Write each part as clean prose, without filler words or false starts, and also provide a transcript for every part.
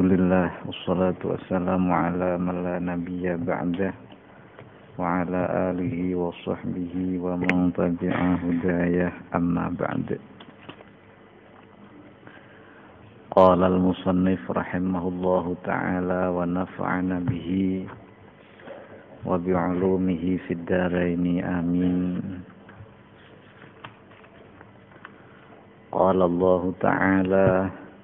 Alhamdulillah wassalatu wassalamu ala man la nabiyya ba'dah wa ala alihi wa sahbihi wa man tabi'a hudayah amma ba'd. Qala al-musannif rahimahullahu ta'ala wa nafa'ana bihi wa bi'ulumihi fid dharaini amin. Qala Allah ta'ala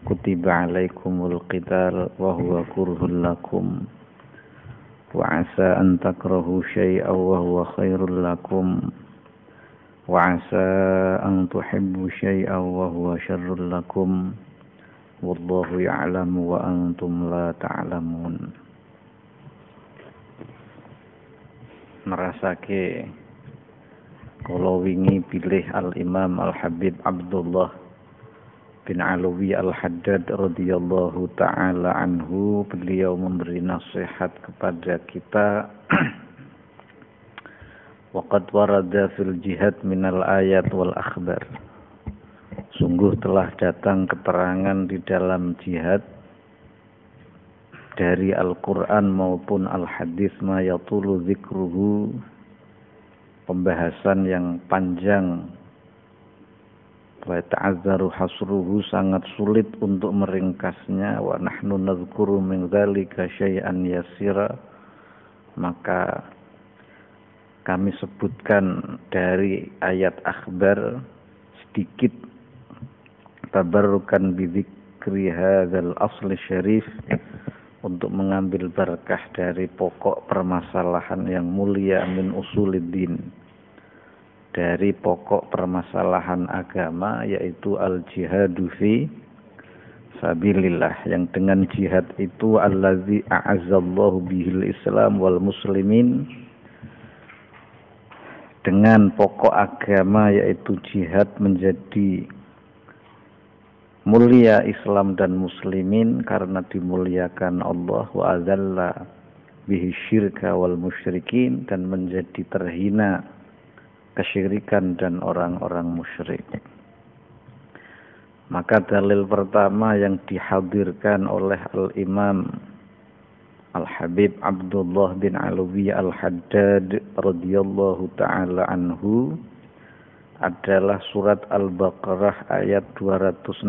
kutiba alaikumul qital wa huwa kurhul lakum wa asa an takrahu syai'an wa huwa khairul lakum wa asa an tuhibbu syai'an wa huwa syarrul lakum wallahu ya'lamu wa antum la ta'lamun. Merasake kalau wingi pilih Al-Imam Al-Habib Abdullah bin Alawi Al-Haddad radhiyallahu ta'ala anhu, beliau memberi nasihat kepada kita. Waqad warada fil jihad minal ayat wal akhbar. Sungguh telah datang keterangan di dalam jihad dari Al-Quran maupun Al-Hadis ma yatulu zikruhu, pembahasan yang panjang, wa ta'azzaru hasruhu, sangat sulit untuk meringkasnya, wa nahnu nadhkuru min dzalika syai'an yasira, maka kami sebutkan dari ayat akhbar sedikit, tabarrukan bidzikri hadzal asli syarif, untuk mengambil berkah dari pokok permasalahan yang mulia, min usuliddin, dari pokok permasalahan agama, yaitu al-jihadu fi sabilillah, yang dengan jihad itu allazi a'azzallahu bihil islam wal muslimin, dengan pokok agama yaitu jihad menjadi mulia Islam dan muslimin karena dimuliakan Allah, wa adzalla bihi syirka wal musyrikin, dan menjadi terhina kesyirikan dan orang-orang musyrik. Maka dalil pertama yang dihadirkan oleh Al-Imam Al-Habib Abdullah bin Alawi Al-Haddad radhiyallahu ta'ala anhu adalah surat Al-Baqarah ayat 216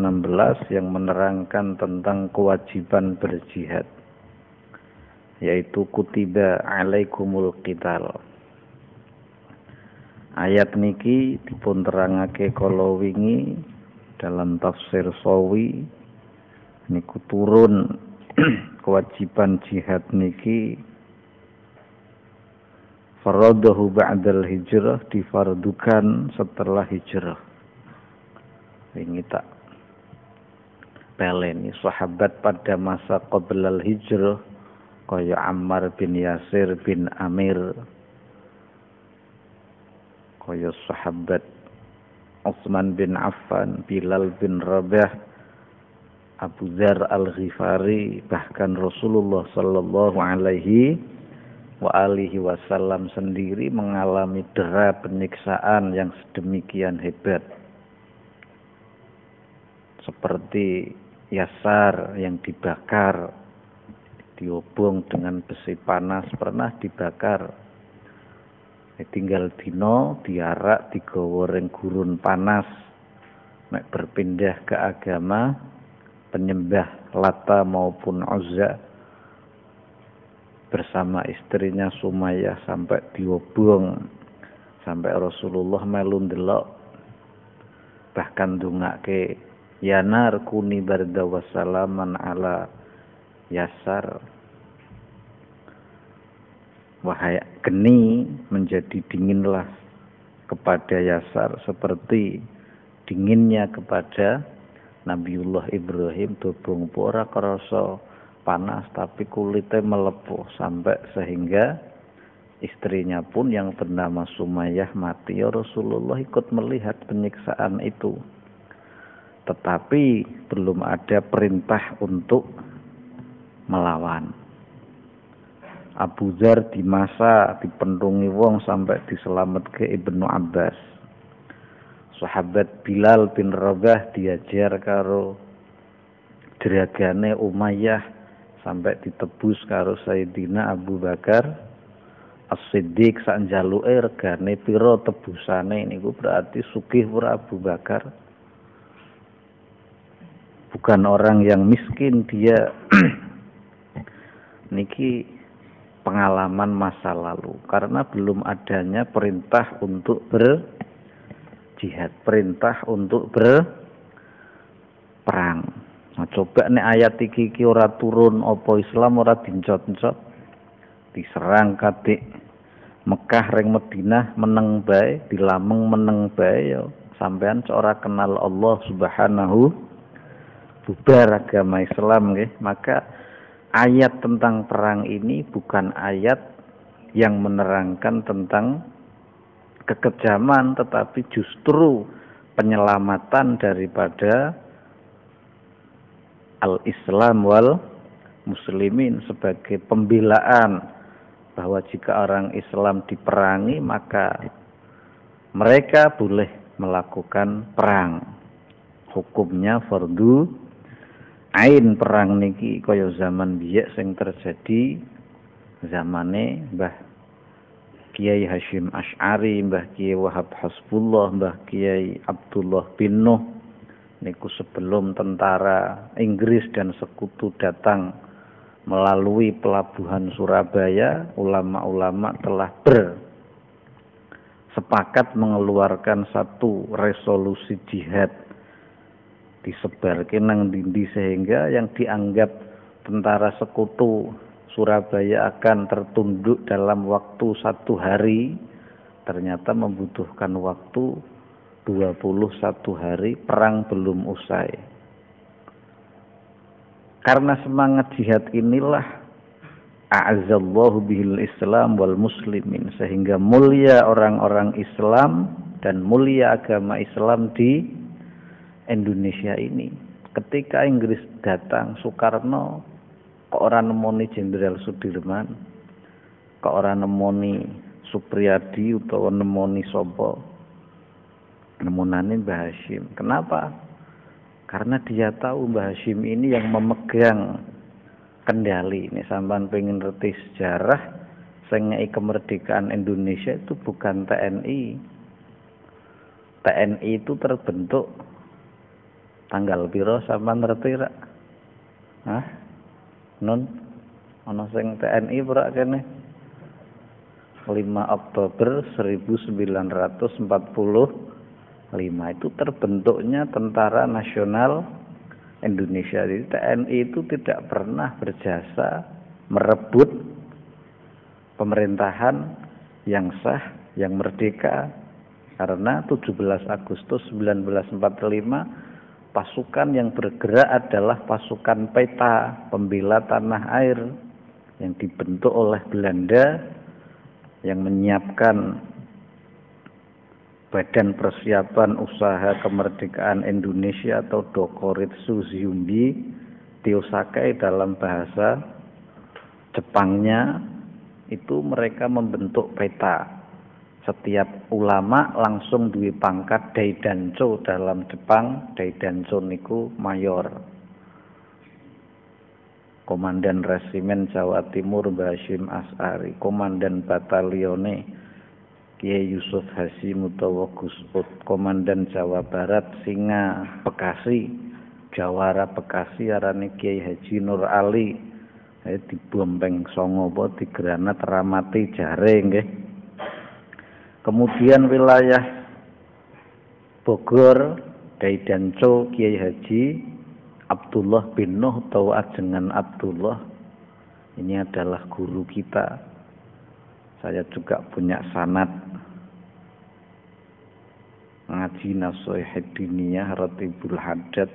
yang menerangkan tentang kewajiban berjihad, yaitu kutiba alaikumul qital. Ayat niki dipun terangake kala wingi dalam tafsir Sawi niku turun kewajiban jihad niki faradahu ba'dal hijrah, difardukan setelah hijrah. Ini tak peleni sahabat pada masa qablal hijrah kaya Ammar bin Yasir bin Amir, kaya sahabat Utsman bin Affan, Bilal bin Rabah, Abu Dzar Al-Ghifari, bahkan Rasulullah sallallahu alaihi wa alihi wasallam sendiri mengalami dera penyiksaan yang sedemikian hebat, seperti Yasar yang dibakar, dihubung dengan besi panas, pernah dibakar, tinggal dino diarak digoreng gurun panas, nek berpindah ke agama penyembah Lata maupun Uzza bersama istrinya Sumayyah sampai diobong, sampai Rasulullah melu ndelok, bahkan ndongake ya nar kuni barda wa salaman ala Yasar, wahai geni menjadi dinginlah kepada Yasar seperti dinginnya kepada Nabiullah Ibrahim, dobong ora krasa panas tapi kulitnya melepuh, sampai sehingga istrinya pun yang bernama Sumayyah mati. Ya Rasulullah ikut melihat penyiksaan itu, tetapi belum ada perintah untuk melawan. Abu Dzar di masa dipendungi wong sampai diselametke Ibnu Abbas. Sahabat Bilal bin Rabah diajar karo deragane Umayyah sampai ditebus karo Sayyidina Abu Bakar As-Siddiq sak njaluke regane pira tebusane niku berarti sugih ora Abu Bakar. Bukan orang yang miskin, dia niki pengalaman masa lalu karena belum adanya perintah untuk berjihad, perintah untuk berperang. Nah, coba nek ayat iki ora turun apa Islam ora dincot-encot, diserang kabeh Mekah ring Madinah meneng bae, dilameng meneng bae ya sampean ora kenal Allah Subhanahu, bubar agama Islam nggih. Maka ayat tentang perang ini bukan ayat yang menerangkan tentang kekejaman, tetapi justru penyelamatan daripada al-Islam wal muslimin, sebagai pembelaan bahwa jika orang Islam diperangi maka mereka boleh melakukan perang. Hukumnya fardu ain perang niki kaya zaman biyen sing terjadi zamane Mbah Kiai Hasyim Asy'ari, Mbah Kiai Wahab Hasbullah, Mbah Kiai Abdullah bin Nuh niku sebelum tentara Inggris dan sekutu datang melalui pelabuhan Surabaya, ulama-ulama telah bersepakat mengeluarkan satu resolusi jihad disebarkan nang dindi sehingga yang dianggap tentara sekutu Surabaya akan tertunduk dalam waktu 1 hari ternyata membutuhkan waktu 21 hari, perang belum usai. Karena semangat jihad inilah a'azzallahu bihil Islam wal muslimin, sehingga mulia orang-orang Islam dan mulia agama Islam di Indonesia ini. Ketika Inggris datang, Soekarno kok ora nemoni Jenderal Sudirman, kok ora nemoni Supriyadi utawa nemoni sapa? Nemunane Mbah Hasyim. Kenapa? Karena dia tahu Mbah Hasyim ini yang memegang kendali. Ini sampean pengen ngerti sejarah sing ngeki kemerdekaan Indonesia itu bukan TNI. TNI itu terbentuk tanggal piro sampean ngerti ra? Hah? Nun ana sing TNI ora kene? 5 Oktober 1945 itu terbentuknya Tentara Nasional Indonesia. Jadi TNI itu tidak pernah berjasa merebut pemerintahan yang sah, yang merdeka. Karena 17 Agustus 1945 pasukan yang bergerak adalah pasukan PETA, pembela tanah air, yang dibentuk oleh Belanda, yang menyiapkan Badan Persiapan Usaha Kemerdekaan Indonesia atau Dokoritsu Zumbi Tiosakai dalam bahasa Jepangnya. Itu mereka membentuk PETA. Setiap ulama langsung duwe pangkat Daidancho dalam Jepang. Daidancho niku mayor. Komandan Resimen Jawa Timur Mbah Hasyim Asy'ari, Komandan Batalione Kiai Yusuf Hasyim utawa Gus Ud, Komandan Jawa Barat Singa Bekasi, Jawara Bekasi arane Kiai Haji Nur Ali. Dibombeng songo apa digranat Ramati Jare nggih. Kemudian wilayah Bogor Daidancho Kiai Haji Abdullah bin Nuh atau ajengan Abdullah. Ini adalah guru kita. Saya juga punya sanad ngaji Nashihid Diniyah Ratibul Haddad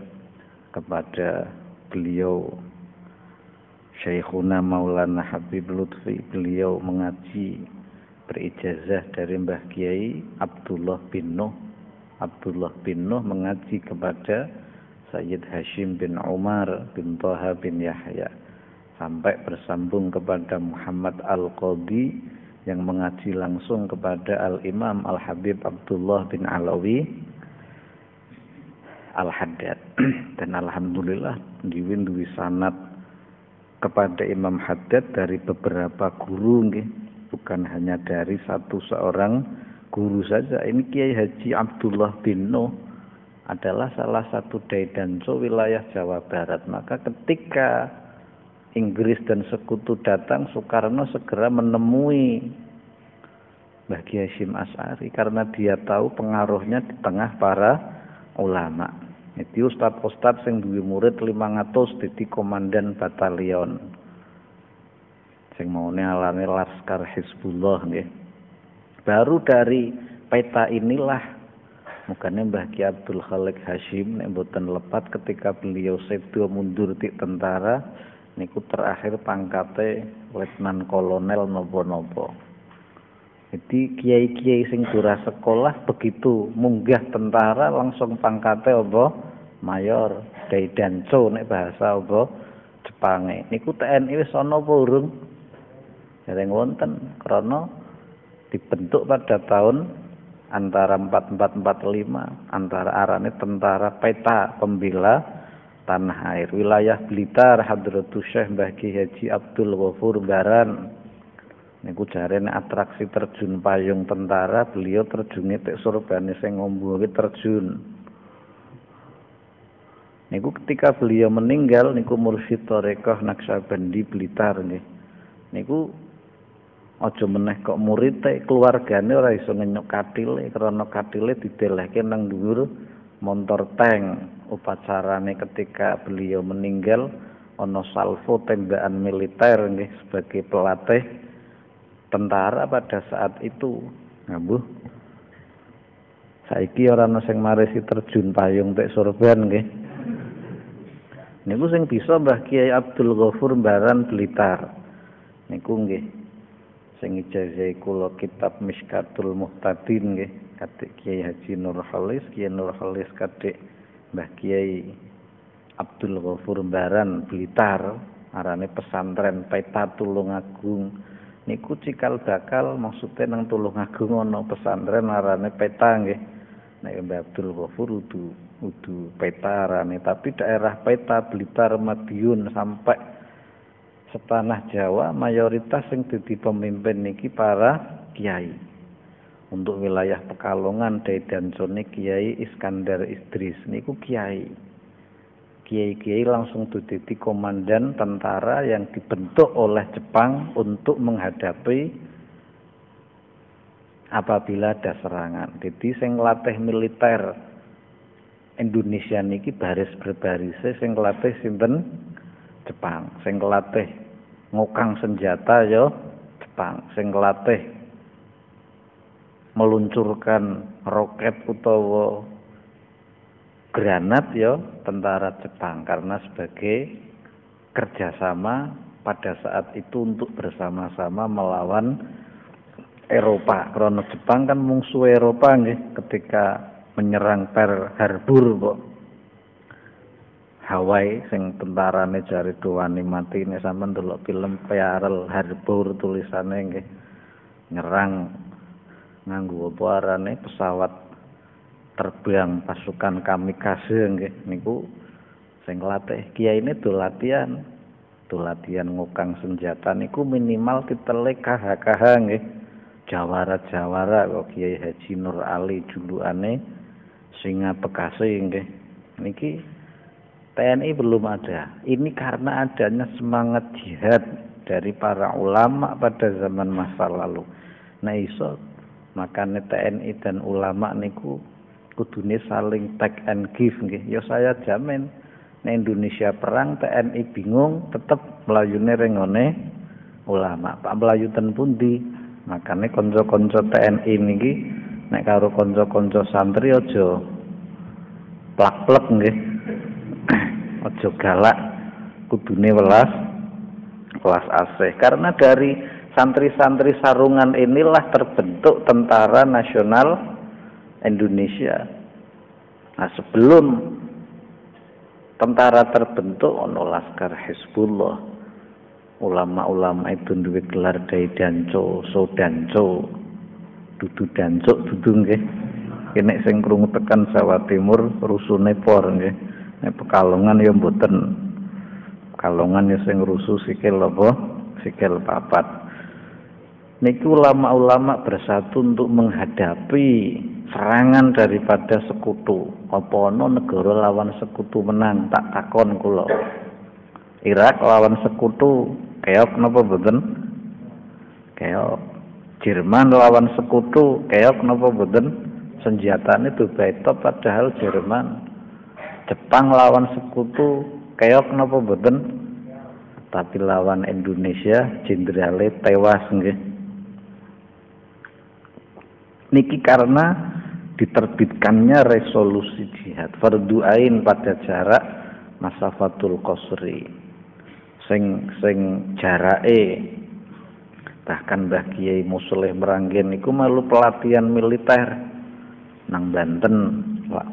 kepada beliau Syekhuna Maulana Habib Lutfi. Beliau mengaji berijazah dari Mbah Kiai Abdullah bin Nuh. Abdullah bin Nuh mengaji kepada Sayyid Hasyim bin Umar bin Thaha bin Yahya sampai bersambung kepada Muhammad Al-Qadi yang mengaji langsung kepada Al-Imam Al-Habib Abdullah bin Alawi Al-Haddad. Dan alhamdulillah duwi sanad kepada Imam Haddad dari beberapa guru nggih, bukan hanya dari seorang guru saja. Ini Kiai Haji Abdullah bin Nuh adalah salah satu dai danco wilayah Jawa Barat. Maka ketika Inggris dan sekutu datang, Soekarno segera menemui Mbah Kiai Hasyim Asy'ari karena dia tahu pengaruhnya di tengah para ulama. Itu ustad-ustad sing duwe murid 500 dadi komandan batalion. Sing maune alane Laskar Hizbullah nggih. Baru dari peta inilah mukane Mbah Ki Abdul Khalik Hasyim nek mboten lepat ketika beliau sedo mundur di tentara niku terakhir pangkate letnan kolonel napa-napa. Jadi kiai-kiai sing durah sekolah begitu munggah tentara langsung pangkate apa mayor, dai danco nek bahasa apa Jepange. Niku TNI wis ana apa urung? Dereng wonten krana dibentuk pada tahun antara 4445 antara arane tentara peta pembela tanah air wilayah Blitar Hadratus Syekh Mbah Ki Haji Abdul Ghafur Baran. Niku jarene atraksi terjun payung tentara, beliau terjune tek surbane sing ngombo terjun. Niku ketika beliau meninggal niku Mursyid Thariqah Naqsyabandi Blitar nggih. Niku aja meneh kok murite keluargane ora iso ngenyuk katile karena katile didelehke nang dhuwur montor tank. Upacarane ketika beliau meninggal ana salvo tembakan militer nggih sebagai pelatih tentara pada saat itu. Ngambuh. Saiki ora ana sing marisi terjun payung tek sorban nggih. Niku sing bisa Mbah Kiai Abdul Ghafur Baran Blitar. Niku nggih sing ijazahi kula kitab Mishkatul Muhtadin nggih katik Kiai Haji Nur Khalis, Kiai Nur Khalis katik Mbah Kiai Abdul Ghafur Baran Blitar, arane pesantren Peta Tulungagung. Niku cikal bakal maksudnya nang Tulungagung ana pesantren arane Peta nggih. Nek Mbah Abdul Ghafur udu Peta arane, tapi daerah Peta Blitar Madiun sampai setanah Jawa mayoritas sing dadi pemimpin niki para kiai. Untuk wilayah Pekalongan dai dancone Kiai Iskandar Idris niku kiai. Kiai-kiai langsung dadi komandan tentara yang dibentuk oleh Jepang untuk menghadapi apabila ada serangan. Jadi sing latih militer Indonesia niki baris berbarise sing latih sinten Jepang, sing latih ngokang senjata ya Jepang, sing latih meluncurkan roket utawa granat ya tentara Jepang karena sebagai kerjasama pada saat itu untuk bersama-sama melawan Eropa. Karena Jepang kan musuh Eropa nggih ketika menyerang Pearl Harbor kok. Hawaii sing tentarane jare duwani mati nek sampean delok film Pearl Harbor tulisane nggih nyerang nganggo apa arane pesawat terbang pasukan kamikaze nggih niku sing latih kiyaine do latihan ngukang senjata niku minimal ditele KH nggih jawara kok Kiai Haji Nur Ali julukane Singa Bekasi nggih niki TNI belum ada. Ini karena adanya semangat jihad dari para ulama pada zaman masa lalu. Nah iso makanya TNI dan ulama niku kudune saling take and give nggih. Ya saya jamin nek Indonesia perang TNI bingung tetep mlayune rengone ulama. Pak mlayu ten pundi? Makane kanca-kanca TNI niki nek karo kanca-kanca santri aja plak-plek nggih. Aja galak kudune welas asih karena dari santri-santri sarungan inilah terbentuk Tentara Nasional Indonesia. Nah, sebelum tentara terbentuk ono Laskar Hizbullah. Ulama-ulama itu duwe gelar dai danco, sodanco. Dudu dancuk dudu nggih. Nek sing krungu tekan Jawa Timur rusune por nggih. Nek Pekalongan ya mboten. Pekalongan ya sing rusuh sikil apa? Sikil papat. Niki ulama-ulama bersatu untuk menghadapi serangan daripada sekutu. Apa ana negara lawan sekutu menang? Tak takon kula. Irak lawan sekutu keok napa mboten? Keok. Jerman lawan sekutu keok napa mboten? Senjatane Dubai top padahal Jerman. Jepang lawan sekutu keok napa mboten? Tapi lawan Indonesia jenderale tewas nggih. Niki karena diterbitkannya resolusi jihad fardu ain pada jarak masafatul qasri. Sing jarake bahkan Mbah Kiai Muslim Meranggen niku melu pelatihan militer nang Banten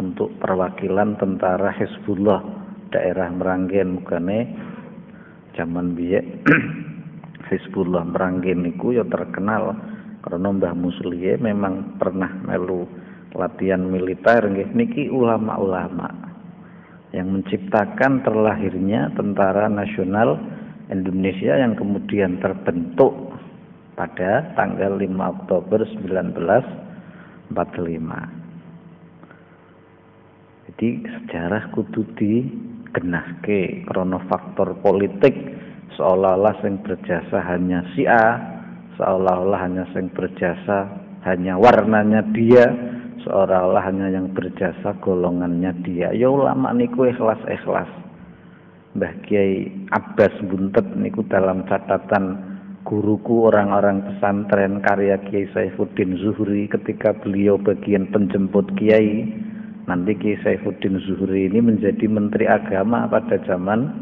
untuk perwakilan tentara Hizbullah daerah Meranggen. Mugane zaman biyen Hizbullah Meranggen niku ya terkenal karena Mbah Musliye memang pernah melu latihan militer nggih. Niki ulama-ulama yang menciptakan terlahirnya Tentara Nasional Indonesia yang kemudian terbentuk pada tanggal 5 Oktober 1945. Jadi sejarah kudu digenahke karena faktor politik seolah-olah sing berjasa hanya si A, seolah-olah hanya sing berjasa hanya warnanya dia, seolah-olah hanya yang berjasa golongannya dia. Ya ulama niku ikhlas-ikhlas. Mbah Kiai Abbas Buntet niku dalam catatan guruku orang-orang pesantren karya Kiai Saifuddin Zuhri ketika beliau bagian penjemput kiai. Nanti Kiai Saifuddin Zuhri ini menjadi Menteri Agama pada zaman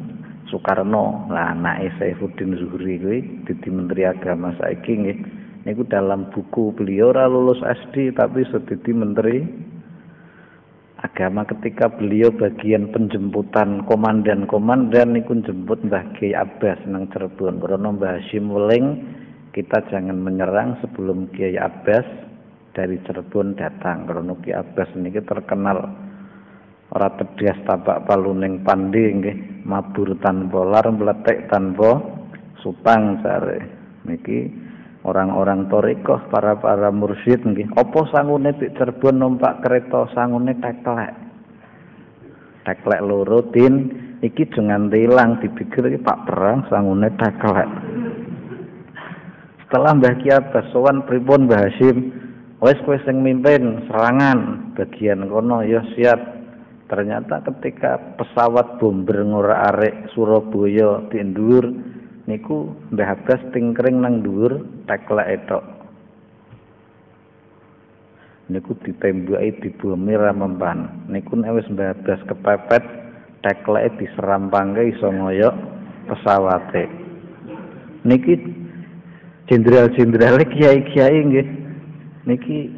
Soekarno. Lah anake Saifuddin Zuhri kuwi dadi Menteri Agama saiki nggih. Niku dalam buku beliau ora lulus SD tapi sedadi Menteri Agama ketika beliau bagian penjemputan komandan-komandan niku jemput Mbah Kiai Abbas nang Cirebon. Karena Mbah Hasyim Weling kita jangan menyerang sebelum Kiai Abbas dari Cirebon datang. Karena Kiai Abbas niki terkenal ora tedas tapak paluning pandhe nggih, mabur tanpa lar, mletek tanpa supang sare. Niki orang-orang torikoh, para mursyid nggih. Apa sangune di Cirebon numpak kereta sangune teklek. Teklek loro din iki jangan tilang dipikir iki Pak Perang sangune teklek. Setelah Mbah Kiai Abbas sowan pripun Mbah Hasyim? Wis kowe sing mimpin serangan bagian kono ya siap. Ternyata ketika pesawat bomber ngora-arik Surabaya di dhuwur niku Mbah Abbas tingkring nang dhuwur teklek tok. Niku ditembaki dibomi ra mempan. Niku nek wis Mbah Abbas kepepet tekleke diserampangke iso ngoyok pesawate. Niki jenderal-jenderale kiai-kiai nggih. Niki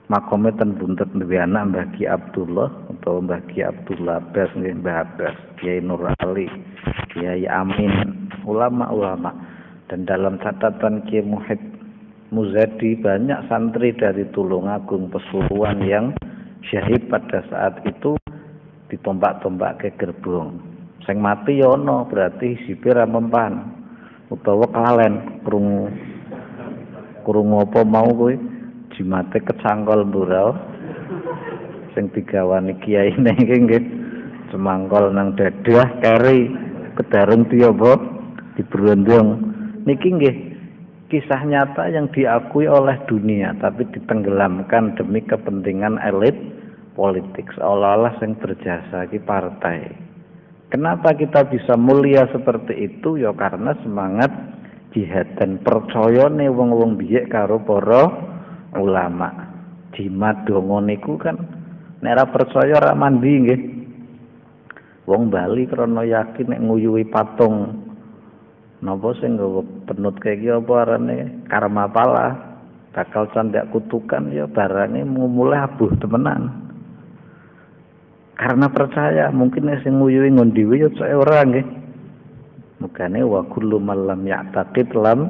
makome ten buntet duwe anak Mbah Ki Abdullah utawa Mbah Ki Abdullah Abbas nggih, Mbah Abbas, Kiai Nur Ali, Kiai Amin, ulama-ulama. Dan dalam catatan Kiai Muhid Muzadi banyak santri dari Tulungagung Pesuruan yang syahid pada saat itu ditompak-tompak ke gerbong. Sing mati ya ono berarti sipir ra mempan utawa kelalen krungu apa mau kuwi jimate kecangkol burau sing digawani kiyaine iki nggih semangkol nang dadah keri kedarung tiapa dibrondong. Niki nggih kisah nyata yang diakui oleh dunia tapi ditenggelamkan demi kepentingan elit politik seolah-olah sing berjasa iki partai. Kenapa kita bisa mulia seperti itu? Ya karena semangat jihad dan percayane wong-wong biyen karo para ulama. Jimat donga niku kan nek ora percaya ora mandi nggih. Wong Bali krana yakin nek nguyuhi patung napa sing nggawa penut kaya iki apa arane Karmapala bakal candak kutukan ya barane mulai abuh temenan. Karena percaya mungkin sing nguyuhi ngondiwi ya cek ora nggih. Mugane wa kullu man lam ya'taqid lam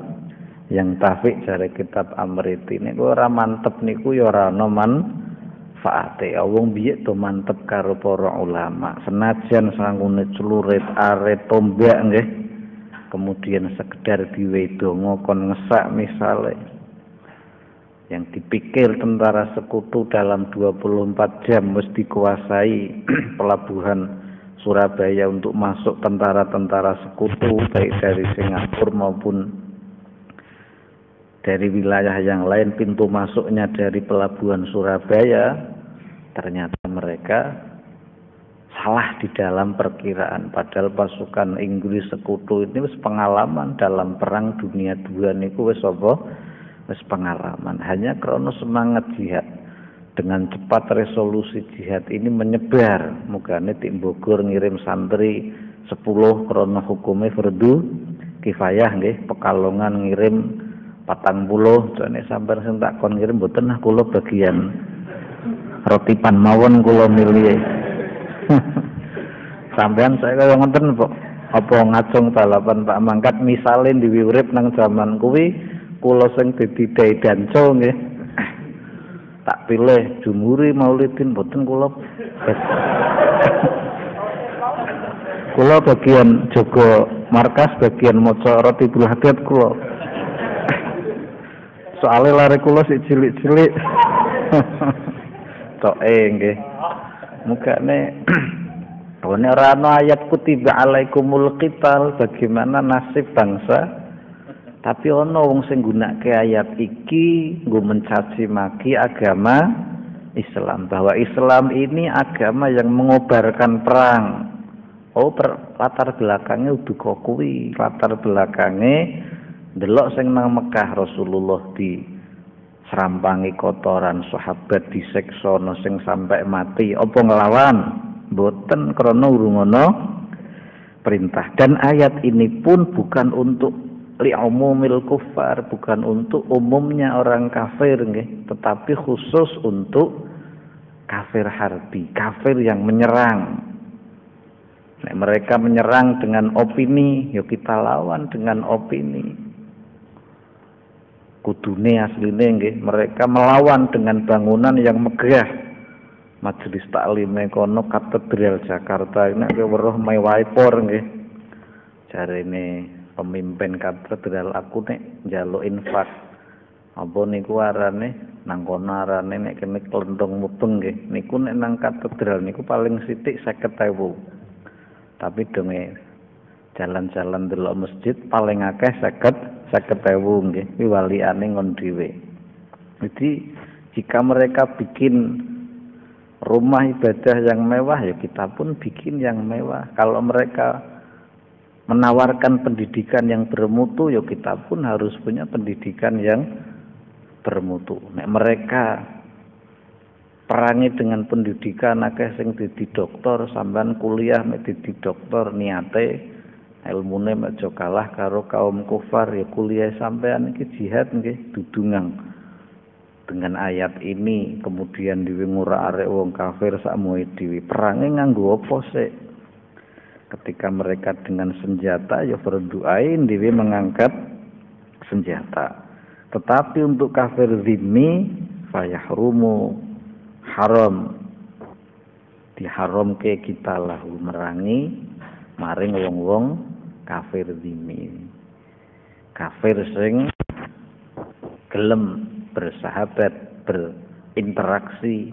yang tafik jare kitab Amriti niku ora mantep niku ya ora ana faate wong biye do mantep karo para ulama senajan sangune celurit aret tombak nggih kemudian sekedar diwedonga kon ngesak misale yang dipikir tentara sekutu dalam 24 jam mesti dikuasai pelabuhan Surabaya untuk masuk tentara-tentara sekutu baik dari Singapura maupun dari wilayah yang lain. Pintu masuknya dari pelabuhan Surabaya, ternyata mereka salah di dalam perkiraan. Padahal pasukan Inggris sekutu ini wis pengalaman dalam perang dunia II niku wis apa? Wis pengalaman. Hanya krono semangat jihad. Dengan cepat resolusi jihad ini menyebar. Mugane Tik Bogor ngirim santri 10 krono hukume fardu kifayah nggih. Pekalongan ngirim 40. Jane sampeyan sing tak kon ngirim mboten nah kula bagian rotipan mawon kula milih. Sampeyan saya kaya ngoten kok. Apa ngajeng balapan Pak Mangkat misale diwiurip nang jaman kuwi kula sing dadi danco nggih. Tak pilih Jumhuri Maulidin mboten kula. Kula bagian jaga markas, bagian maca Ratibul Hadid kula. Soale lare kula sik cilik-cilik. Coke nggih. Mugane ora ana ayat kutiba alaikumul qital bagaimana nasib bangsa. Tapi ono wong sing nggunakake ayat iki nggo mencaci maki agama Islam, bahwa Islam ini agama yang mengobarkan perang. Oh, latar belakangnya udah kuwi, latar belakangnya delok sing nang Mekah Rasulullah di serampangi kotoran, sahabat disiksa ana sing sampai mati. Apa nglawan? Mboten, krana urung ana perintah. Dan ayat ini pun bukan untuk li'umumil kufar, bukan untuk umumnya orang kafir nggih, tetapi khusus untuk kafir harbi, kafir yang menyerang. Nek mereka menyerang dengan opini, ya kita lawan dengan opini. Kudune asline nggih, mereka melawan dengan bangunan yang megah. Majelis Taklim kono Katedral Jakarta nek weruh mewahe por nggih. Jarene pemimpin katedral aku nek njaluk infak apa niku arane nang kono arane nek kene klendhong mubeng nggih niku nek nang katedral niku paling sithik 50.000 tapi donge jalan-jalan delok masjid paling akeh 50.000 nggih kuwi waliane ngon dhewe. Jadi jika mereka bikin rumah ibadah yang mewah ya kita pun bikin yang mewah. Kalau mereka menawarkan pendidikan yang bermutu, ya kita pun harus punya pendidikan yang bermutu. Nek mereka perangi dengan pendidikan akeh sing dadi dokter, sampean kuliah mek dadi dokter niate ilmune mek aja kalah karo kaum kufar, ya kuliah sampean iki jihad nggih dudungang. Dengan ayat ini kemudian dhewe ngura arek wong kafir sakmoe dhewe perange nganggo apa sik? Ketika mereka dengan senjata ya berdoain diri mengangkat senjata. Tetapi untuk kafir zimmi fayahrumu haram, diharamke kita lahu merangi maring wong-wong kafir zimmi. Kafir sing gelem bersahabat, berinteraksi,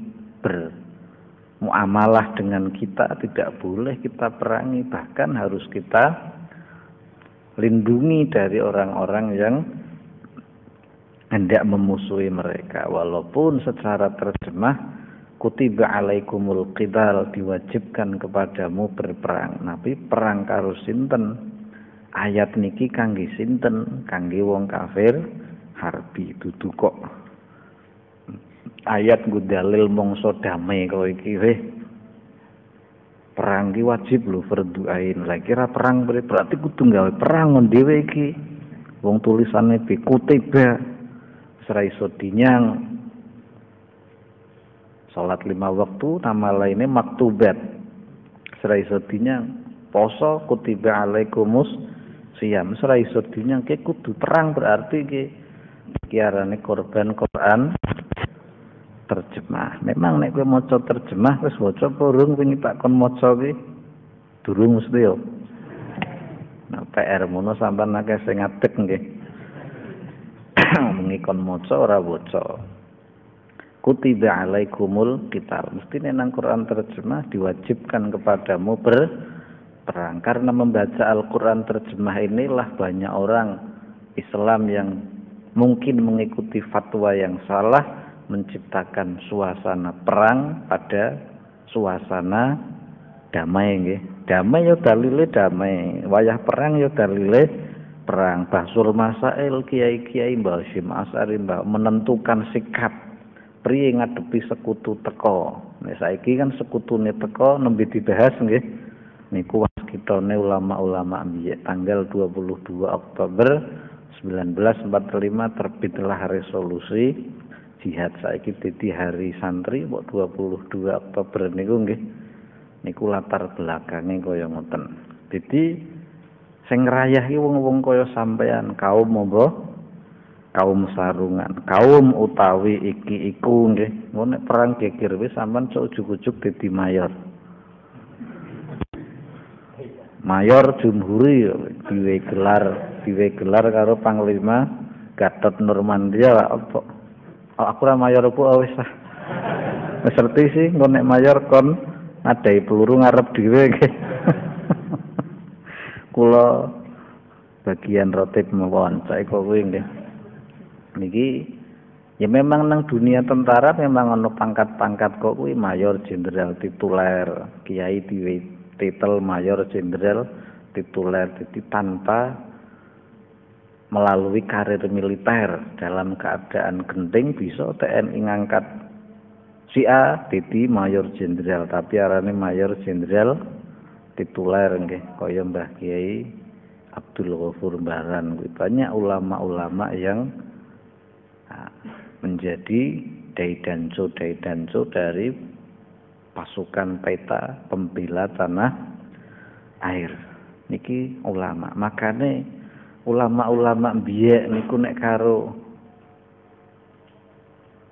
muamalah dengan kita tidak boleh kita perangi, bahkan harus kita lindungi dari orang-orang yang hendak memusuhi mereka. Walaupun secara terjemah kutiba alaikumul qital, diwajibkan kepadamu berperang, tapi perang karo sinten? Ayat niki kangge sinten? Kangge wong kafir harbi. Dudu kok ayat nggo dalil mongso damai kowe iki perang ki wajib lho fardhu ain. Lah kira perang berarti kudu gawe perang ngon dhewe iki. Wong tulisane bi kutiba ora iso dinyang. Salat 5 waktu nama lainnya maktubat. Ora iso dinyang. Poso kutiba alaikumus siyam ora iso dinyang ki kudu perang berarti ki arane korban Quran terjemah. Memang nek kowe maca terjemah wis waca apa urung wingi tak kon maca kuwi durung mesti yo. Nah, PR mono sampean akeh sing ngadeg nggih. Wingi kon maca ora waca. Kutiba alaikumul qital. Mesti nang Quran terjemah diwajibkan kepadamu berperang. Karena membaca Al-Quran terjemah inilah banyak orang Islam yang mungkin mengikuti fatwa yang salah, menciptakan suasana perang pada suasana damai nggih. Damai ya dalile damai, wayah perang ya dalile perang. Bahsul Masail kiai-kiai Mbah Hasyim Asy'ari menentukan sikap priye ngadepi sekutu teko. Nek saiki kan sekutune teko nembe dibahas nggih. Niku waskitane ulama-ulama biyen tanggal 22 Oktober 1945 terbitlah resolusi jihad. Saiki dadi hari santri kok 22 Oktober niku nggih. Niku latar belakange kaya ngoten. Dadi sing ngrayah iki wong-wong kaya sampean kaum apa? Kaum sarungan, kaum utawi iki iku nggih. Ngono perang geger wis sampean ujug-ujug dadi mayor. Mayor Jumhuri diwe gelar karo Panglima Gatot Nurmantia apa. Aku ora mayor apa wis ah. Wis ngerti sih engko nek mayor kon ngadai peluru ngarep dhewe nggih. Kula bagian rotip mawon saiki kuwi nggih. Niki ya memang nang dunia tentara memang ana pangkat-pangkat kok kuwi mayor jenderal tituler, kiai diwe titel mayor jenderal tituler. Jadi tanpa melalui karir militer dalam keadaan genting bisa TNI ngangkat si A jadi mayor jenderal, tapi arane mayor jenderal tituler nggih kaya Mbah Kiai Abdul Ghafur Baran. Banyak ulama-ulama yang menjadi daidanco dari pasukan peta pembela tanah air. Niki ulama. Makane ulama-ulama biyen niku nek karo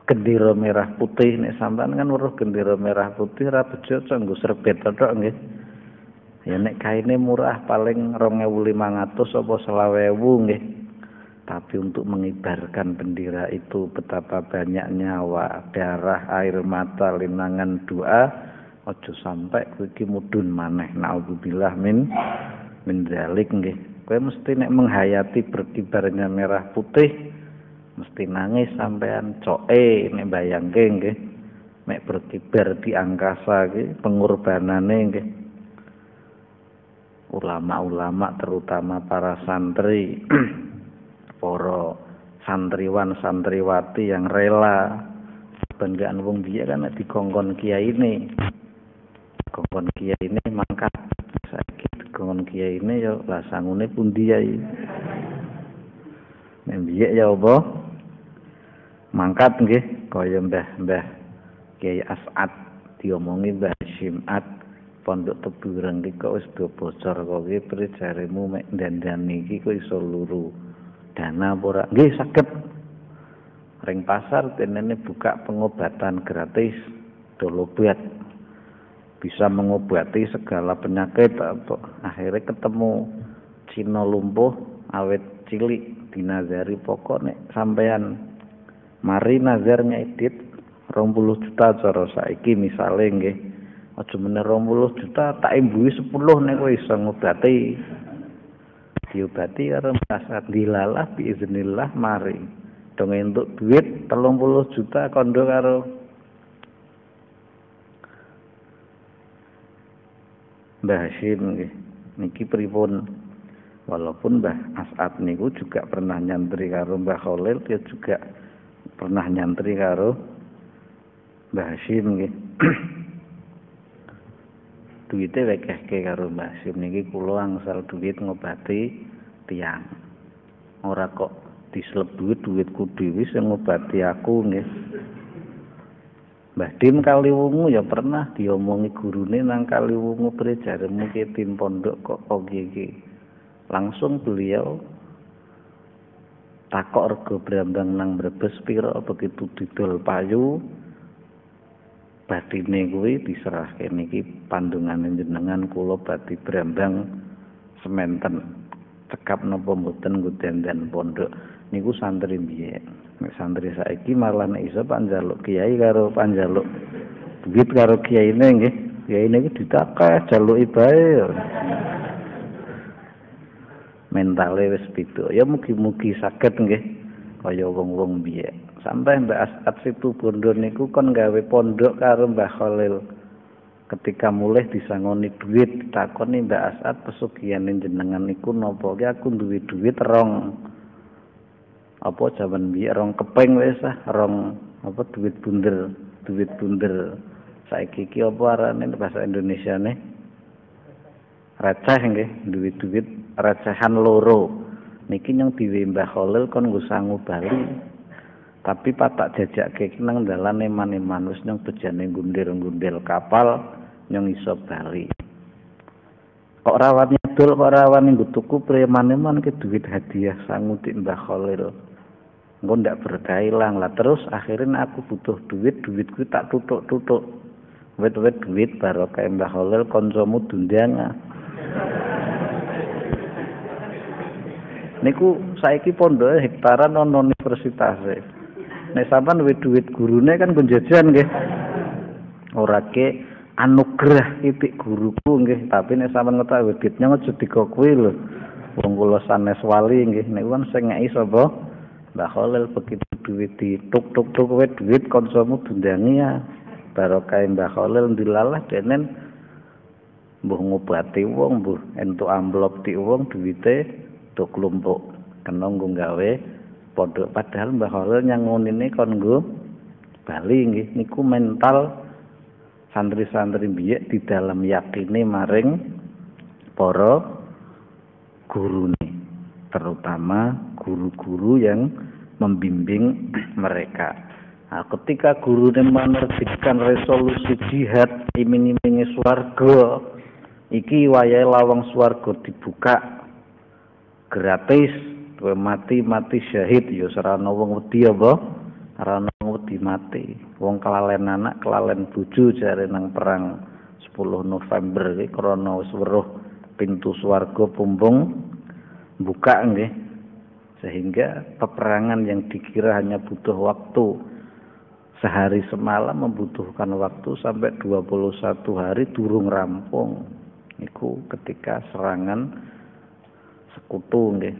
gendera merah putih nek sampean kan weruh gendera merah putih ra bejo nggo serbet tok nggih. Ya nek kaine murah paling 2.500 apa 20.000 nggih. Tapi untuk mengibarkan bendera itu betapa banyak nyawa, darah, air mata, linangan doa, ojo sampai iki mudhun maneh. Naudzubillah min dzalik nggih. Kowe mesti nek menghayati berkibarnya merah putih mesti nangis sampean coke nek bayangke nggih. Nek berkibar di angkasa iki pengorbanane nggih. Ulama-ulama terutama para santri para santriwan santriwati yang rela banggaan wong biye kan dikongkon kiai ini mangkat saiki dikongkon kiai ini ya lah sangune pundi yai nek biye ya apa mangkat nggih kaya Mbah Kiai As'ad diomongi Mbah Hasyim Pondok Tebureng iki kok wis do bocor kok iki prijaremu mek dandani iki kok iso luru dana ora nggih saged ring pasar tenene buka pengobatan gratis dolobat bisa mengobati segala penyakit apa akhirnya ketemu Cina lumpuh awet cilik dinazari pokok nek sampean mari nazar ngedit 20 juta cara saiki misale nggih aja meneh 20 juta tak imbuhi 10 nek kowe iso ngobati diobati karo pasar dilalah biiznillah mari dong entuk duit 30 juta kondo karo Mbah Hasyim nggih niki pripun walaupun Mbah As'ad niku juga pernah nyantri karo Mbah Khalil dia juga pernah nyantri karo Mbah Hasyim nggih duwite wekehke karo Mbah Hasyim niki kula angsal duit ngobati tiyang. Ora kok dislebu duitku dhewe sing ngobati aku nggih. Mbah Dim Kaliwungu ya pernah diomongi gurune nang Kaliwungu prejaremu ki tim pondok kok iki. Langsung beliau takok rego brambang nang Brebes pira begitu didol payu batine kuwi diserahke niki pandungane jenengan kula badhe brambang sementen cekap napa mboten nggo dandan pondok niku santri biyen. Nek santri saiki malah nek iso panjaluk kiai karo panjaluk duit karo kiyaine nggih. Kiyaine iki ditakeh jaluki bae. Mentale wis beda. Ya mugi-mugi saged nggih kaya wong-wong biyen. Sampai Mbak As'ad Situ Bondo niku kon gawe pondok karo Mbah Khalil. Ketika mulih disangoni duit, takoni Mbak As'ad pesugihane jenengan niku napa? Ki aku duwe duit rong apa jaman biyen rong keping wis rong apa duit bunder. Saiki iki apa arane bahasa Indonesiane? Receh nggih, duit recehan loro. Niki nyong diwe Mbah Khalil kon nggo sangu bali. Tapi patak jajakke nang dalan eman-eman wis nyong bejane gundil-gundil kapal nyong iso bali. Kok rawani dol kok rawani nggo tuku preman-eman ke duit hadiah sangu di Mbah Khalil. Engko ndak berkah ilang lah terus akhirnya aku butuh duitku tak tutuk-tutuk. Wit-wit duit barokah Mbah Khalil kancamu dundang. Niku saiki pondoke hektaran ono universitas. Nek sampean duit gurune kan penjajan nggih. Ora ke anugerah titik guruku nggih, tapi nek sampean ngetak duitnya aja dikokui lho. Wong kula sanes wali nggih, nek kan sing ngeki sapa? Mbah Khalil begitu duit dituk-tuk kowe duit kancamu dundangi ya. Barokah Mbah Khalil dilalah denen mbuh ngobati wong, mbuh entuk amplop ti wong duwite do klumpuk kena nggo gawe pondok padahal Mbah Khalil nyangonine kon nggo bali nggih niku mental santri-santri biyen di dalam yakine maring para gurune terutama guru-guru yang membimbing mereka. Nah, ketika gurune menerbitkan resolusi jihad iming-imingi swarga iki wayahe lawang swarga dibuka gratis mati syahid ya serana wong wedi apa ora ana wedi mati wong kelalen anak kelalen bojo jare nang perang 10 November iki krana wis weruh pintu swarga pumbung buka nggih sehingga peperangan yang dikira hanya butuh waktu sehari semalam membutuhkan waktu sampai 21 hari durung rampung niku ketika serangan sekutu nggih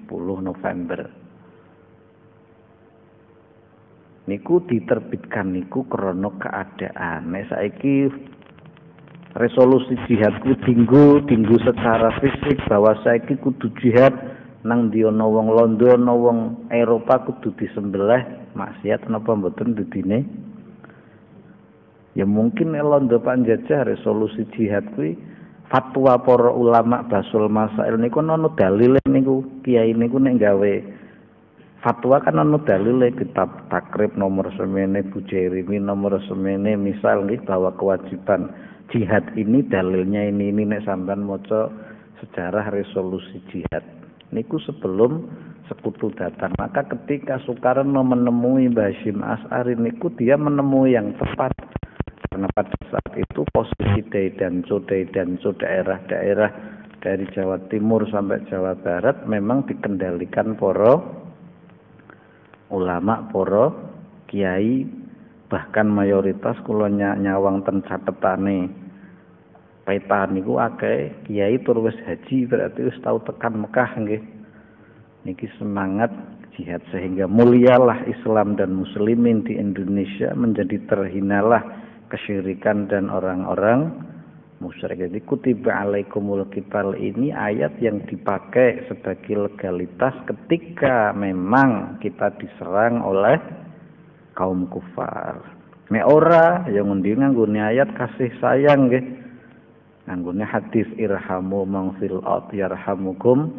10 November niku diterbitkan niku krana keadaan nek saiki resolusi jihadku dinggo secara fisik bahwa saiki kudu jihad nang ndi ana wong Londo ana wong Eropa kudu disembelih maksiat napa mboten dudine ya mungkin nek Londo panjajah resolusi jihad kuwi fatwa para ulama basul masail niku ana dalile niku kiai niku nek gawe fatwa kan ana dalile kitab takrib nomor semene Bujairimi nomor semene misal nggih bahwa kewajiban jihad ini dalilnya ini nek sampean maca sejarah resolusi jihad niku sebelum sekutu datang maka ketika Soekarno menemui Mbah Hasyim Asy'ari niku dia menemui yang tepat karena pada saat itu posisi Daidanco daerah-daerah dari Jawa Timur sampai Jawa Barat memang dikendalikan para ulama, para kiai bahkan mayoritas kula nyawang ten catetane peta niku akeh kiai tur wis haji berarti wis tau tekan Mekah nggih niki semangat jihad sehingga mulialah Islam dan muslimin di Indonesia menjadi terhinalah kesyirikan dan orang-orang musyrik. Jadi kutiba alaikumul qital ini ayat yang dipakai sebagai legalitas ketika memang kita diserang oleh kaum kufar. Nek ora ya ngendi nganggone ayat kasih sayang nggih. Nganggone hadis irhamu man fil ard yarhamukum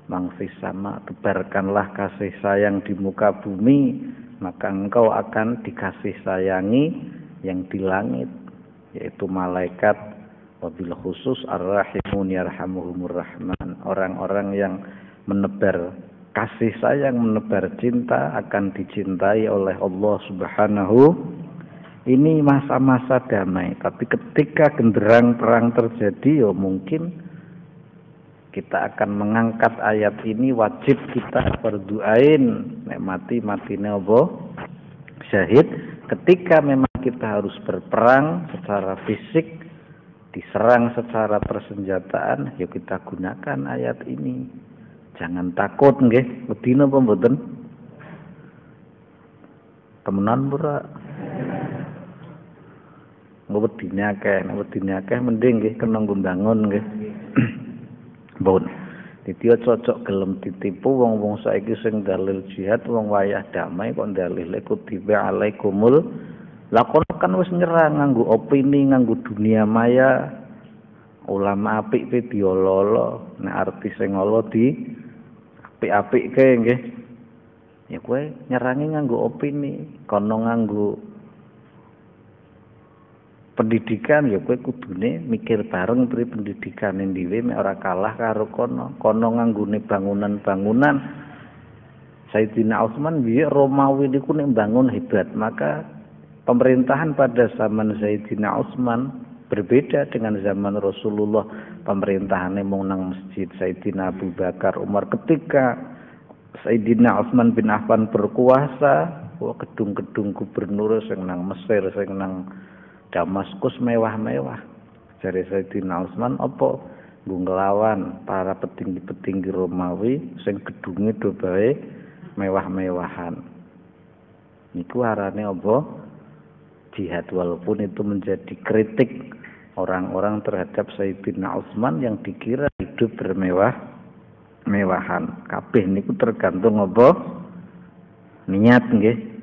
man fis sama. Tebarkanlah kasih sayang di muka bumi, maka engkau akan dikasih sayangi yang di langit, yaitu malaikat wabil khusus ar-rahimun yarhamuhumur rahman. Orang-orang yang menebar kasih sayang, menebar cinta akan dicintai oleh Allah Subhanahu ini masa-masa damai. Tapi ketika genderang perang terjadi, ya mungkin kita akan mengangkat ayat ini, wajib kita berdoain nek matine apa syahid. Ketika memang kita harus berperang secara fisik, diserang secara persenjataan, ya kita gunakan ayat ini. Jangan takut nggih. Wedi napa mboten? Temenan ora? Wedine akeh mending nggih kena ngbangun nggih. Bon. Dadi cocok gelem ditipu wong-wong saiki sing dalil jihad, wong wayah damai kok dalile kutiba alaikumul. Lah kono kan wis nyerang nganggo opini, nganggo dunia maya. Ulama apik pe diololo, nek artis sing ngolo di apik-apike nggih. Ya kowe nyerangi nganggo opini, kono nganggo pendidikan, ya kowe kudune mikir bareng pri pendidikane dhewe mek ora kalah karo kono. Kono nganggone bangunan-bangunan. Sayyidina Utsman piye Romawi niku nek bangun hebat, maka pemerintahan pada zaman Sayyidina Utsman berbeda dengan zaman Rasulullah. Pemerintahannya mung nang masjid. Sayyidina Abu Bakar, Umar. Ketika Sayyidina Utsman bin Affan berkuasa, gedung-gedung gubernur sing nang Mesir, sing nang Damaskus mewah-mewah. Jare Sayyidina Utsman apa nggo nglawan para petinggi-petinggi Romawi sing gedunge do bae mewah-mewahan. Niku arane apa? Jihad, walaupun itu menjadi kritik orang-orang terhadap Sayyidina Utsman yang dikira hidup bermewah-mewahan. Kabeh niku tergantung apa? Niat nggih.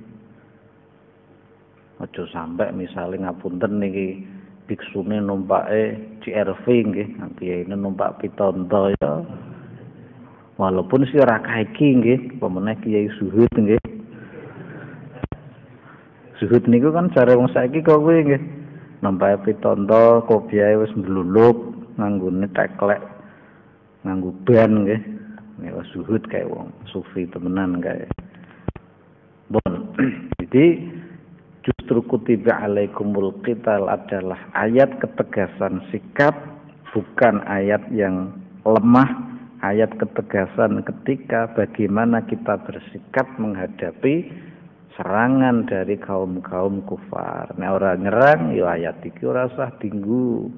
Aja sampai misalnya ngapunten niki biksune numpake CRV nggih, kiyaine numpak pitonto ya. Walaupun si ora kaiki nggih, pemeneh Kiai Zuhud nggih. Zuhud niku kan jare wong saiki kok kuwi nggih. Numpak pitonto kopiahe wis mbluluk, nganggone teklek, nganggo ban nggih. Nek Zuhud kae wong sufi temenan kae. Bon. Jadi justru kutiba alaikumul qital adalah ayat ketegasan sikap, bukan ayat yang lemah, ayat ketegasan ketika bagaimana kita bersikap menghadapi serangan dari kaum-kaum kufar. Nek ora nyerang ya ayat iki ora usah dinggo.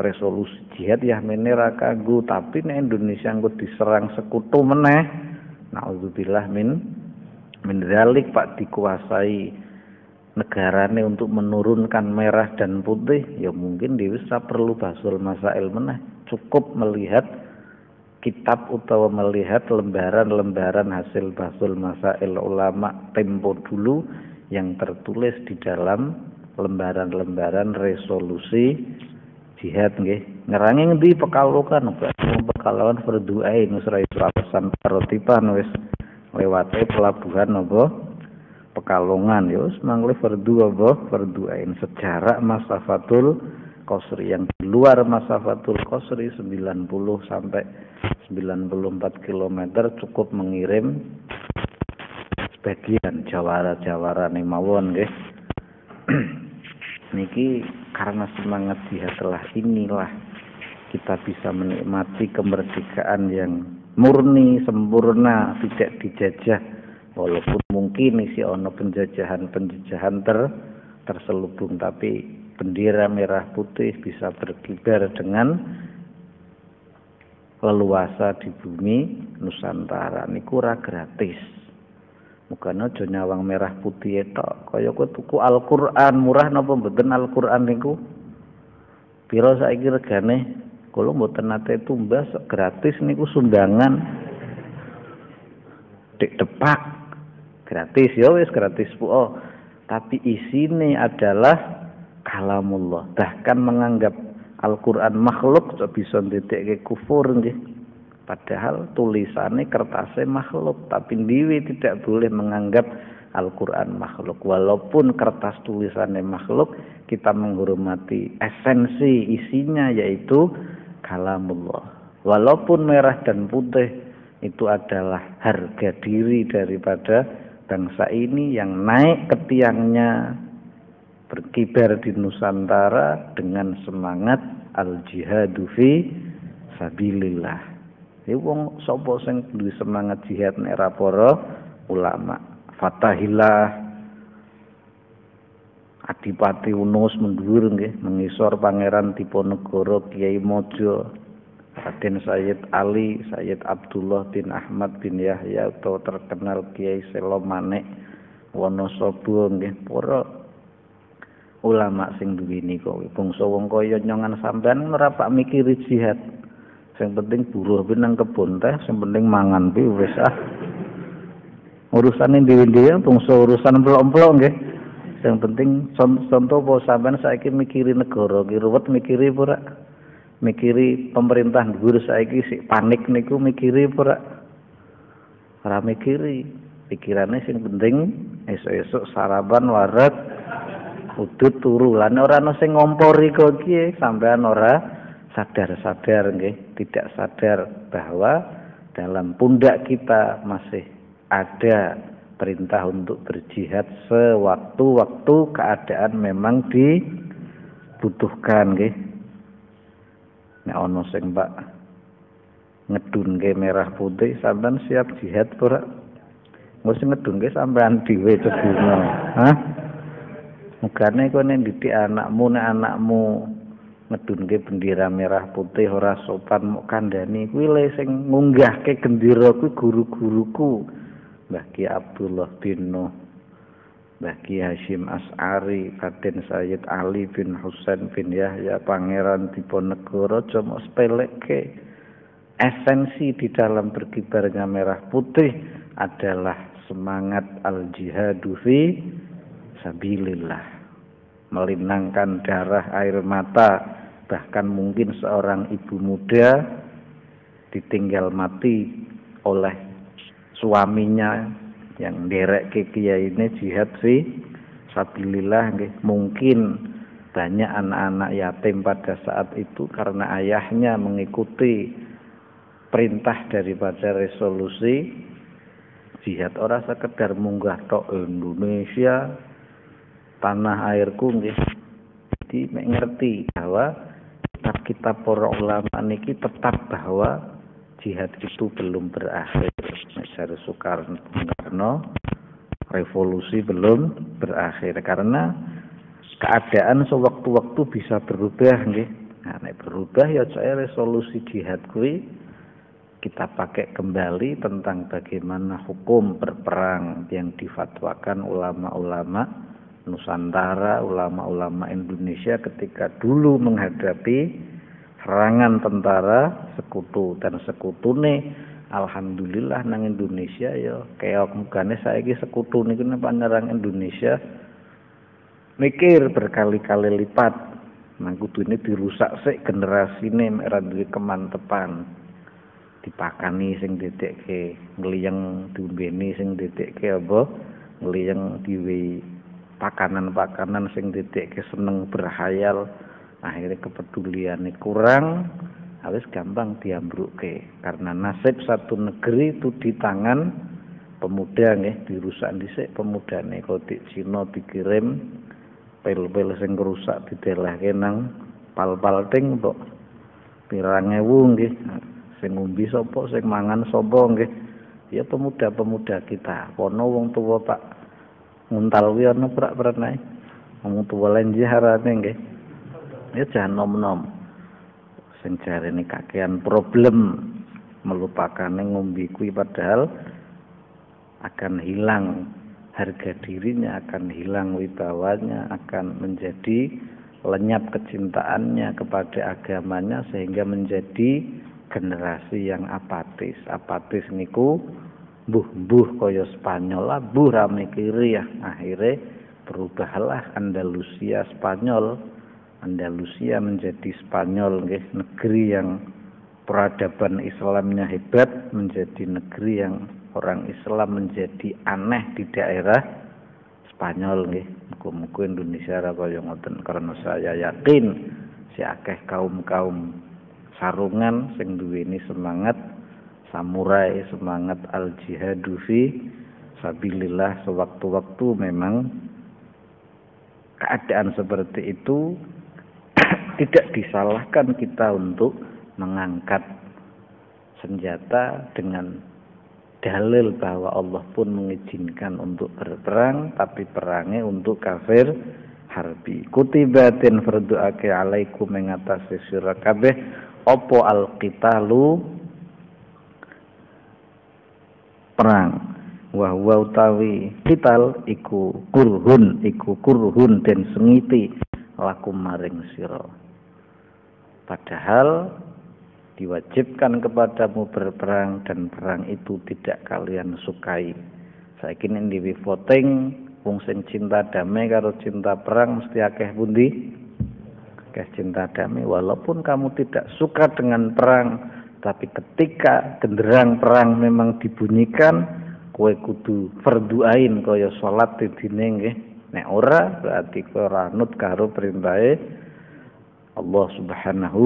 Resolusi jihad ya mene ra kanggo, tapi nek Indonesia engko diserang sekutu meneh, naudzubillah min dzalik, Pak, dikuasai negarane untuk menurunkan merah dan putih, ya mungkin bisa perlu basul masail meneh. Cukup melihat kitab utawa melihat lembaran-lembaran hasil basul masail ulama tempo dulu yang tertulis di dalam lembaran-lembaran resolusi jihad nggih. Ngerangi ngendi Pekalongan, Pekalongan fardu ain wis ra iso alasan karotipan wis lewate pelabuhan apa Pekalongan ya wis mangle fardu apa fardu ain. Sejarah masafatul qasri yang di luar masafatul qasri 90 sampai 94 km cukup mengirim sebagian jawara-jawara mawon nggih. Niki karena semangat jihad telah inilah kita bisa menikmati kemerdekaan yang murni, sempurna, tidak dijajah. Walaupun mungkin isi ono penjajahan terselubung, tapi bendera merah putih bisa berkibar dengan leluasa di bumi Nusantara. Niku ora gratis. Mukane aja nyawang merah putih tok. Kaya kowe tuku Al-Qur'an murah napa mboten Al-Qur'an niku? Pira saiki regane? Kula mboten nate tumbas gratis niku sumbangan. Dik depak gratis ya wis gratis po. Oh, tapi isine adalah kalamullah. Bahkan menganggap Al-Qur'an makhluk kok bisa ndetekke kufur nggih. Padahal tulisannya kertasnya makhluk, tapi dhewe tidak boleh menganggap Al-Qur'an makhluk. Walaupun kertas tulisannya makhluk, kita menghormati esensi isinya yaitu kalamullah. Walaupun merah dan putih itu adalah harga diri daripada bangsa ini yang naik ke tiangnya berkibar di Nusantara dengan semangat al-jihadu fi sabilillah. Wong sapa sing duwe semangat jihad nek ora para ulama. Fatahillah Adipati Unus mendhuwur nggih mengisor Pangeran Diponegoro Kiai Mojo Raden Sayyid Ali Sayyid Abdullah bin Ahmad bin Yahya atau terkenal Kiai Selo Manik Wonosobo nggih para ulama sing duwe nika bangsa wong kaya nyongan sampean ora pak mikiri jihad sing penting buruh nang kebon teh sing penting mangan kuwi wis urusane dhewe-dhewe bangsa urusan plok-plok nggih. Yang penting contoh apa sampean saiki mikiri negara ki ruwet mikiri ora? Mikiri pemerintah dhuwur saiki sik panik niku mikiri ora? Ora mikiri. Pikirane sing penting esuk-esuk sarapan warak udut turu. Lan ora ana sing ngompori kok iki sampean ora sadar-sadar nggih, tidak sadar bahwa dalam pundak kita masih ada perintah untuk berjihad sewaktu-waktu keadaan memang dibutuhkan nggih. Nek ana sing Pak ngedunke merah putih sampean siap jihad ora? Mesti ngedunke sampean dhewe ceduna. Hah? Mugane kowe nek didik anakmu nek anakmu ngedunke bendera merah putih ora sopan mok kandhani kuwi le sing ngunggahke gendera kuwi guru-guruku. Mbah Ki Abdullah bin Nuh, Mbah Ki Hasyim As'ari, Raden Sayyid Ali bin Husain bin Yahya, Pangeran Diponegoro, cuma sepelekke. Esensi di dalam berkibarnya merah putih adalah semangat al-jihadu fi sabilillah. Melinangkan darah air mata, bahkan mungkin seorang ibu muda ditinggal mati oleh suaminya yang derek ke kiai ini jihad fi sabilillah nggih. Mungkin banyak anak-anak yatim pada saat itu karena ayahnya mengikuti perintah daripada resolusi jihad ora sekedar munggah tok Indonesia tanah airku nggih. Jadi mengerti bahwa kitab para ulama niki tetap bahwa jihad itu belum berakhir. Misalnya Soekarno revolusi belum berakhir karena keadaan sewaktu-waktu bisa berubah nggih. Nah, nek berubah ya saya resolusi jihad kuwi kita pakai kembali tentang bagaimana hukum berperang yang difatwakan ulama-ulama Nusantara, ulama-ulama Indonesia ketika dulu menghadapi serangan tentara sekutu dan sekutune alhamdulillah nang Indonesia ya keok mugane saiki sekutu niku nek nyerang Indonesia mikir berkali-kali lipat nang kudune dirusak sik generasine mek ora duwe kemantepan dipakani sing dedekke ngliyeng diombeni sing dedekke apa ngliyeng diwe pakanan-pakanan sing dedekke seneng berhayal. Akhirnya kepeduliannya kurang, harus gampang diambruke karena nasib satu negeri itu di tangan pemuda nggih, dirusak dhisik pemudane kok di Cina dikirim pel-pel sing rusak didelehke nang pal-pal ting kok pirang ewu nggih. Sing ngombe sapa, sing mangan sapa nggih. Ya pemuda-pemuda kita. Kono wong tuwa Pak nguntal kuwi ana prak-prak nae. Wong tuwa lenjeh arane nggih. Ya jangan nom-nom sing jarene kakean problem melupakane ngombe kuwi padahal akan hilang harga dirinya, akan hilang wibawanya, akan menjadi lenyap kecintaannya kepada agamanya sehingga menjadi generasi yang apatis. Apatis niku mbuh-mbuh kaya Spanyol lah, mbuh ra mikiri ya. Akhire berubahlah Andalusia Spanyol. Andalusia menjadi Spanyol nggih, negeri yang peradaban Islamnya hebat, menjadi negeri yang orang Islam menjadi aneh di daerah Spanyol nggih. Muga-muga Indonesia ra kaya ngoten karena saya yakin si akeh kaum-kaum sarungan sing duweni semangat samurai, semangat al-jihadu fi sabilillah sewaktu-waktu memang keadaan seperti itu tidak disalahkan kita untuk mengangkat senjata dengan dalil bahwa Allah pun mengizinkan untuk berperang, tapi perangnya untuk kafir harbi. Kutibatin fardu'ake alaikum mengatasi sira kabeh opo al-qitalu perang. Wa huwa utawi qital iku kurhun den sengiti lakum maring sira. Padahal diwajibkan kepadamu berperang dan perang itu tidak kalian sukai. Saiki nek di voting wong sing cinta damai karo cinta perang mesti akeh pundi? Akeh cinta damai walaupun kamu tidak suka dengan perang, tapi ketika genderang perang memang dibunyikan, kowe kudu fardhu ain kaya salat didine nggih. Nek ora berarti kowe ora nut karo perintahe Allah Subhanahu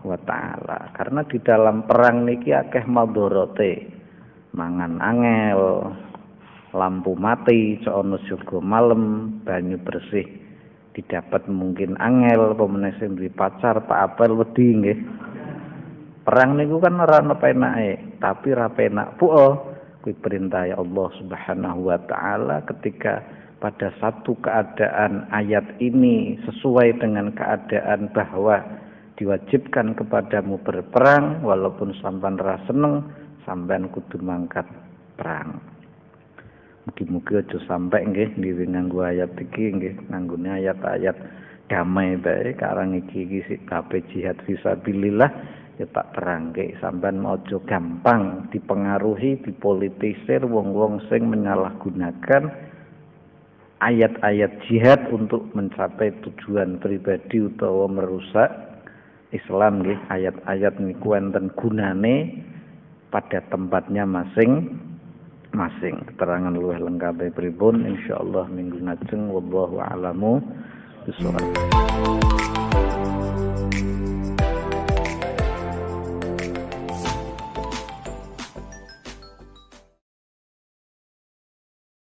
wa taala. Karena di dalam perang niki akeh madharate. Mangan angel, lampu mati, ana jaga malam, banyu bersih didapat mungkin angel, pemene sing duwe pacar tak apel wedi nggih. Perang niku kan ora ana penake, tapi ra penak puo. Kuwi perintah Allah Subhanahu wa taala ketika pada satu keadaan ayat ini sesuai dengan keadaan bahwa diwajibkan kepadamu berperang walaupun sampean ra seneng sampean kudu mangkat perang. Mugi-mugi aja sampai nggih dhewe nganggo ayat iki nggih nganggone ayat-ayat damai bae karang iki sik kabeh jihad fisabilillah ya tak terangke sampean aja gampang dipengaruhi dipolitisir wong-wong sing menyalahgunakan ayat-ayat jihad untuk mencapai tujuan pribadi utawa merusak Islam nggih. Ayat-ayat niku wonten gunane pada tempatnya masing-masing. Keterangan luwih lengkap pripun insyaallah minggu ngajeng wallahu a'lamu bishawab.